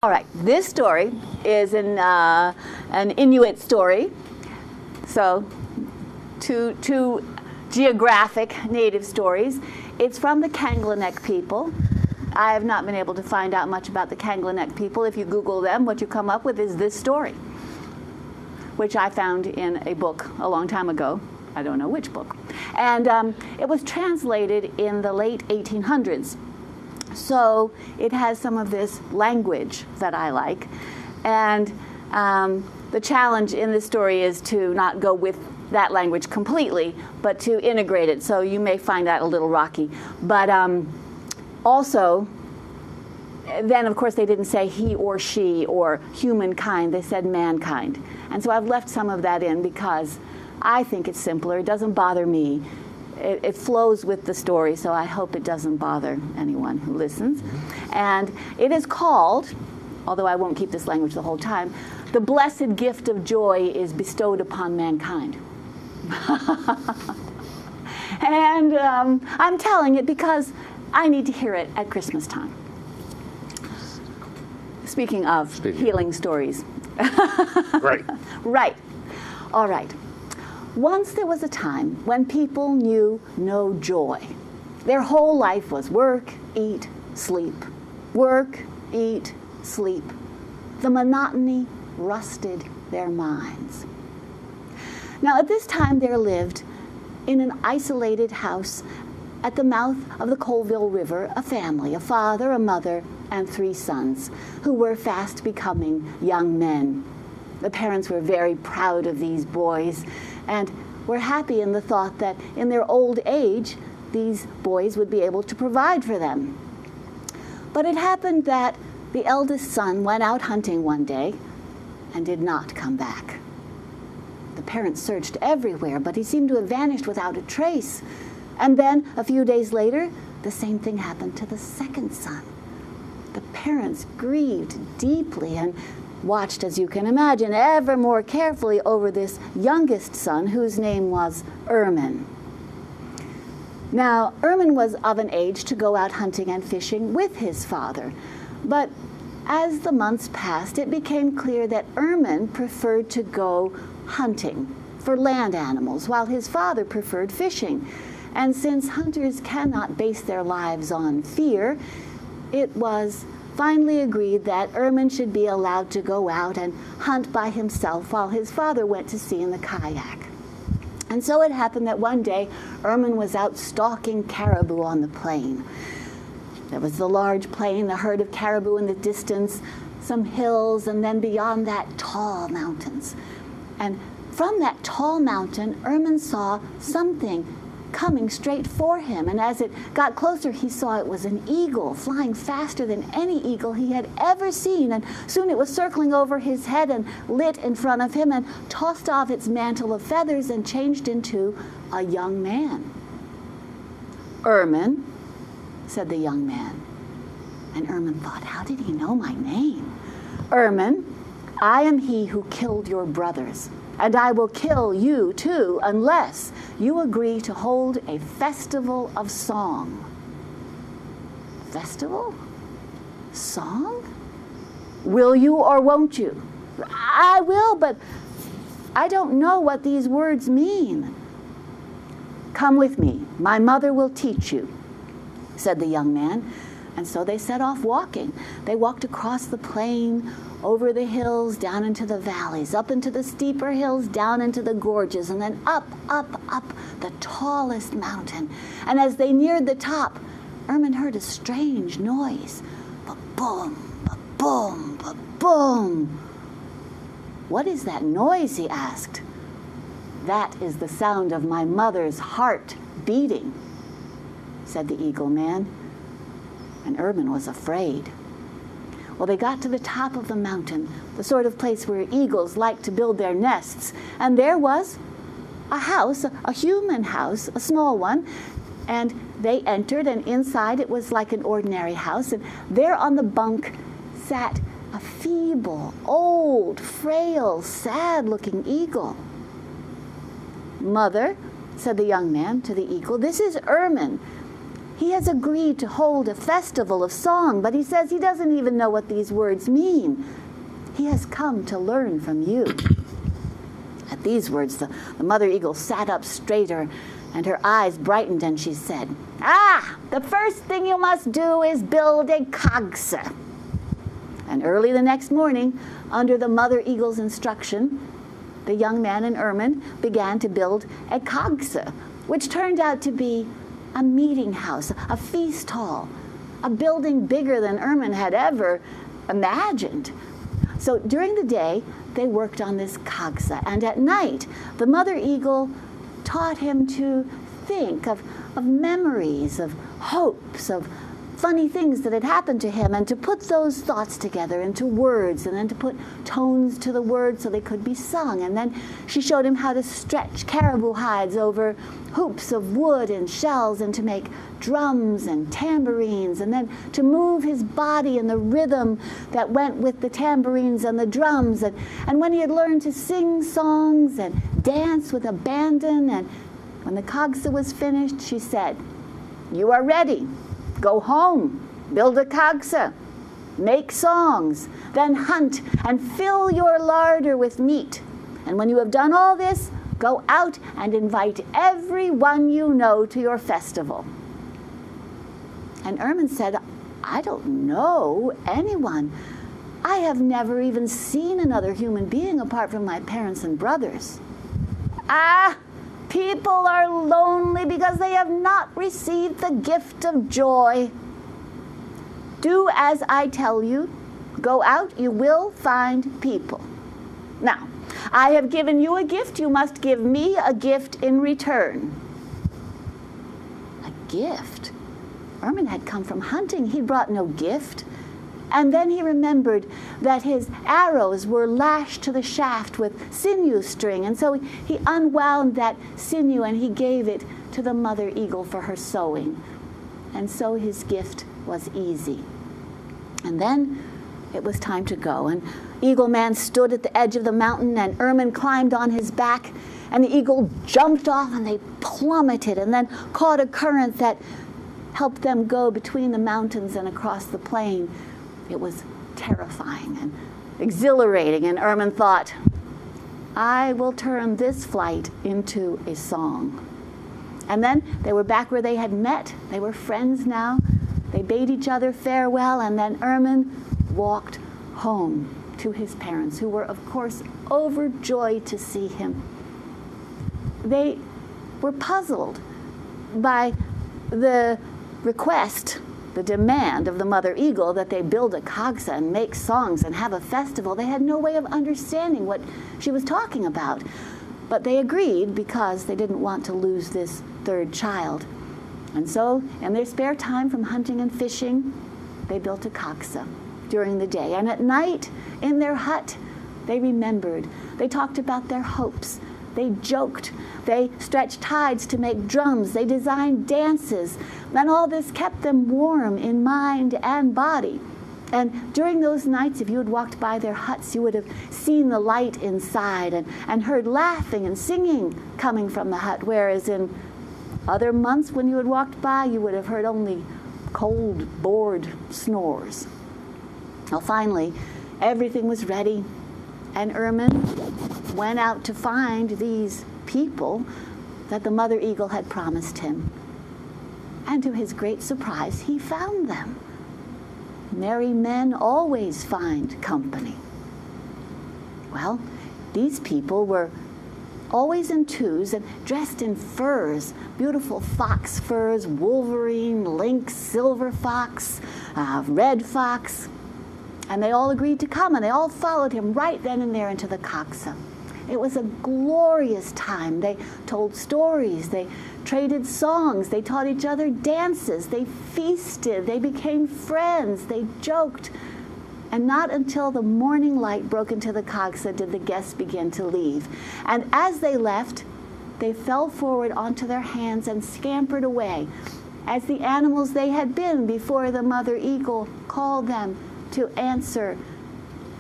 All right, this story is an Inuit story. So, two geographic native stories. It's from the Kanglenek people. I have not been able to find out much about the Kanglenek people. If you Google them, what you come up with is this story, which I found in a book a long time ago. I don't know which book. And it was translated in the late 1800s. So it has some of this language that I like. And the challenge in this story is to not go with that language completely, but to integrate it. So you may find that a little rocky. But also, then of course they didn't say he or she or humankind, they said mankind. And so I've left some of that in because I think it's simpler. It doesn't bother me. It flows with the story, so I hope it doesn't bother anyone who listens. And it is called, although I won't keep this language the whole time, the blessed gift of joy is bestowed upon mankind. And I'm telling it because I need to hear it at Christmas time. Speaking of healing stories. Right. Right. All right. Once there was a time when people knew no joy. Their whole life was work, eat, sleep. Work, eat, sleep. The monotony rusted their minds. Now, at this time, there lived in an isolated house at the mouth of the Colville River a family, a father, a mother, and 3 sons, who were fast becoming young men. The parents were very proud of these boys, and were happy in the thought that in their old age, these boys would be able to provide for them. But it happened that the eldest son went out hunting one day and did not come back. The parents searched everywhere, but he seemed to have vanished without a trace. And then, a few days later, the same thing happened to the second son. The parents grieved deeply and watched, as you can imagine, ever more carefully over this youngest son, whose name was Ermin. Now, Ermin was of an age to go out hunting and fishing with his father, but as the months passed, it became clear that Ermin preferred to go hunting for land animals, while his father preferred fishing. And since hunters cannot base their lives on fear, it was finally agreed that Ermin should be allowed to go out and hunt by himself while his father went to sea in the kayak. And so it happened that one day Ermin was out stalking caribou on the plain. There was the large plain, the herd of caribou in the distance, some hills, and then beyond that, tall mountains. And from that tall mountain, Ermin saw something coming straight for him, and as it got closer, he saw it was an eagle flying faster than any eagle he had ever seen, and soon it was circling over his head and lit in front of him and tossed off its mantle of feathers and changed into a young man. "Ermin," said the young man. And Ermin thought, how did he know my name? "Ermin, I am he who killed your brothers, and I will kill you too unless you agree to hold a festival of song." Festival? Song? "Will you or won't you?" "I will, but I don't know what these words mean." "Come with me. My mother will teach you," said the young man. And so they set off walking. They walked across the plain, over the hills, down into the valleys, up into the steeper hills, down into the gorges, and then up, up, up the tallest mountain. And as they neared the top, Ermin heard a strange noise. Ba-boom, ba-boom, ba-boom. "What is that noise?" he asked. "That is the sound of my mother's heart beating," said the eagle man. And Ermin was afraid. Well, they got to the top of the mountain, the sort of place where eagles like to build their nests, and there was a house, a human house, a small one, and they entered, and inside it was like an ordinary house, and there on the bunk sat a feeble, old, frail, sad-looking eagle. "Mother," said the young man to the eagle, "this is Ermin. He has agreed to hold a festival of song, but he says he doesn't even know what these words mean. He has come to learn from you." At these words, the mother eagle sat up straighter, and her eyes brightened, and she said, "The first thing you must do is build a kagsa." And early the next morning, under the mother eagle's instruction, the young man and Ermine began to build a kagsa, which turned out to be a meeting house, a feast hall, a building bigger than Ermine had ever imagined. So during the day, they worked on this kagsa, and at night, the mother eagle taught him to think of memories, of hopes, of funny things that had happened to him, and to put those thoughts together into words, and then to put tones to the words so they could be sung. And then she showed him how to stretch caribou hides over hoops of wood and shells, and to make drums and tambourines, and then to move his body in the rhythm that went with the tambourines and the drums. And when he had learned to sing songs and dance with abandon, and when the kagsa was finished, she said, "You are ready. Go home, build a kagsa, make songs, then hunt and fill your larder with meat. And when you have done all this, go out and invite everyone you know to your festival." And Ermine said, "I don't know anyone. I have never even seen another human being apart from my parents and brothers." People are lonely because they have not received the gift of joy. Do as I tell you. Go out, you will find people. Now, I have given you a gift. You must give me a gift in return. A gift? Ermine had come from hunting. He brought no gift. And then he remembered that his arrows were lashed to the shaft with sinew string, and so he unwound that sinew and he gave it to the mother eagle for her sewing. And so his gift was easy. And then it was time to go, and Eagle Man stood at the edge of the mountain, and Ermine climbed on his back, and the eagle jumped off, and they plummeted and then caught a current that helped them go between the mountains and across the plain. It was terrifying and exhilarating, and Ermine thought, "I will turn this flight into a song." And then they were back where they had met. They were friends now. They bade each other farewell, and then Ermine walked home to his parents, who were, of course, overjoyed to see him. They were puzzled by the request, the demand of the mother eagle that they build a kagsa and make songs and have a festival. They had no way of understanding what she was talking about. But they agreed because they didn't want to lose this third child. And so, in their spare time from hunting and fishing, they built a kagsa during the day. And at night, in their hut, they remembered. They talked about their hopes. They joked. They stretched hides to make drums. They designed dances. And all this kept them warm in mind and body. And during those nights, if you had walked by their huts, you would have seen the light inside and heard laughing and singing coming from the hut, whereas in other months when you had walked by, you would have heard only cold, bored snores. Well, finally, everything was ready, and Ermine went out to find these people that the mother eagle had promised him. And to his great surprise, he found them. Merry men always find company. Well, these people were always in twos and dressed in furs, beautiful fox furs, wolverine, lynx, silver fox, red fox. And they all agreed to come, and they all followed him right then and there into the kagsa. It was a glorious time. They told stories, they traded songs, they taught each other dances, they feasted, they became friends, they joked. And not until the morning light broke into the kagsa did the guests begin to leave. And as they left, they fell forward onto their hands and scampered away, as the animals they had been before the mother eagle called them to answer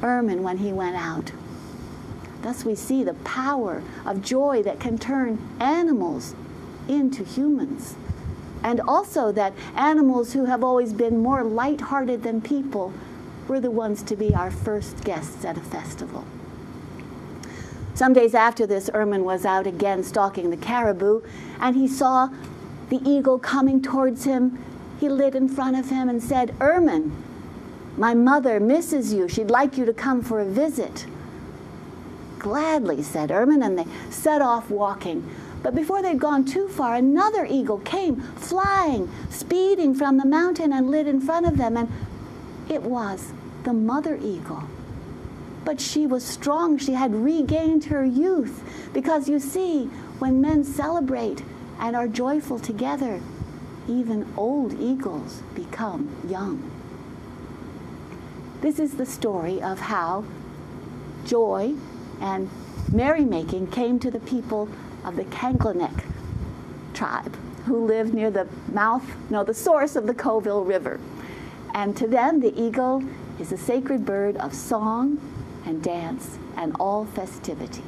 Ermine when he went out. Thus we see the power of joy that can turn animals into humans. and also that animals who have always been more light-hearted than people were the ones to be our first guests at a festival. Some days after this, Ermine was out again stalking the caribou, and he saw the eagle coming towards him. He lit in front of him and said, "Ermine, my mother misses you. She'd like you to come for a visit." "Gladly," said Ermine, and they set off walking. But before they'd gone too far, another eagle came flying, speeding from the mountain, and lit in front of them, and it was the mother eagle. But she was strong. She had regained her youth, because you see, when men celebrate and are joyful together, even old eagles become young. This is the story of how joy and merrymaking came to the people of the Kanklenek tribe, who lived near the source of the Colville River. And to them, the eagle is a sacred bird of song and dance and all festivity.